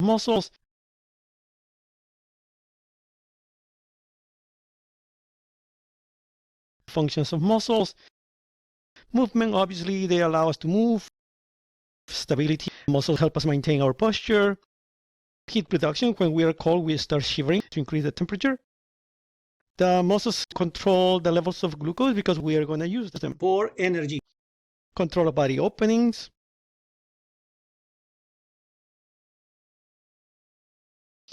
muscles. Functions of muscles. Movement, obviously, they allow us to move. Stability, muscles help us maintain our posture. Heat reduction, when we are cold, we start shivering to increase the temperature. The muscles control the levels of glucose because we are going to use them for energy. Control of body openings.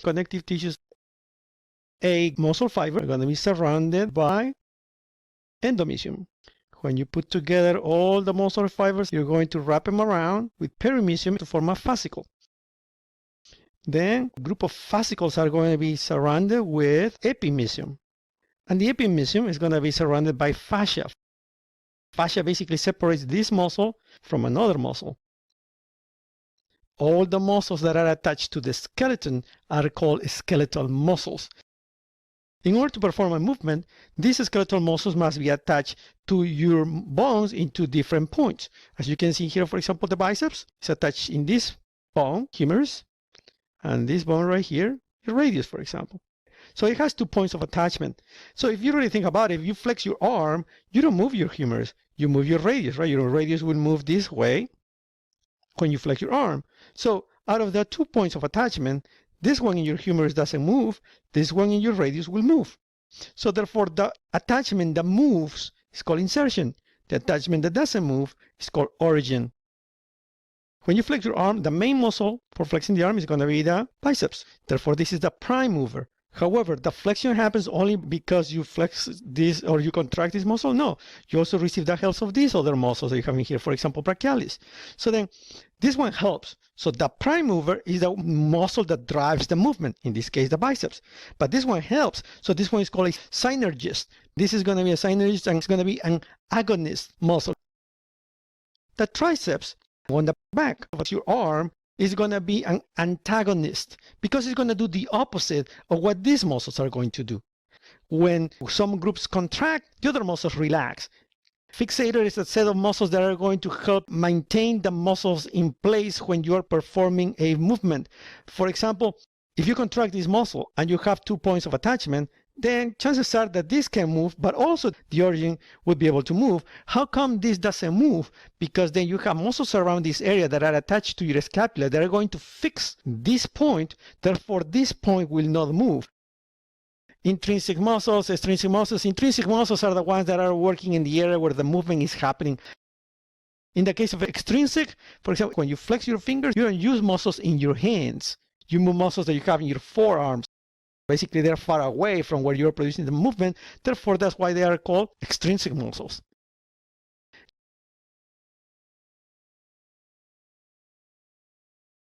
Connective tissues. A muscle fiber are going to be surrounded by endomysium. When you put together all the muscle fibers, you're going to wrap them around with perimysium to form a fascicle. Then a group of fascicles are going to be surrounded with epimysium. And the epimysium is going to be surrounded by fascia. Fascia basically separates this muscle from another muscle. All the muscles that are attached to the skeleton are called skeletal muscles. In order to perform a movement, these skeletal muscles must be attached to your bones in 2 different points. As you can see here, for example, the biceps is attached in this bone, humerus, and this bone right here, the radius, for example. So it has 2 points of attachment. So if you really think about it, if you flex your arm, you don't move your humerus, you move your radius, right? Your radius will move this way when you flex your arm. So out of the 2 points of attachment, this one in your humerus doesn't move, this one in your radius will move. So therefore, the attachment that moves is called insertion. The attachment that doesn't move is called origin. When you flex your arm, the main muscle for flexing the arm is going to be the biceps. Therefore, this is the prime mover. However, the flexion happens only because you flex this or you contract this muscle? No, you also receive the help of these other muscles that you have in here, for example, brachialis. So then this one helps. So the prime mover is the muscle that drives the movement, in this case, the biceps. But this one helps. So this one is called a synergist. This is going to be a synergist and it's going to be an agonist muscle. The triceps on the back of your arm is going to be an antagonist because it's going to do the opposite of what these muscles are going to do. When some groups contract, the other muscles relax. Fixator is a set of muscles that are going to help maintain the muscles in place when you are performing a movement. For example, if you contract this muscle and you have 2 points of attachment, then chances are that this can move, but also the origin will be able to move. How come this doesn't move? Because then you have muscles around this area that are attached to your scapula that are going to fix this point. Therefore, this point will not move. Intrinsic muscles, extrinsic muscles. Intrinsic muscles are the ones that are working in the area where the movement is happening. In the case of extrinsic, for example, when you flex your fingers, you don't use muscles in your hands. You move muscles that you have in your forearms. Basically, they're far away from where you're producing the movement. Therefore, that's why they are called extrinsic muscles.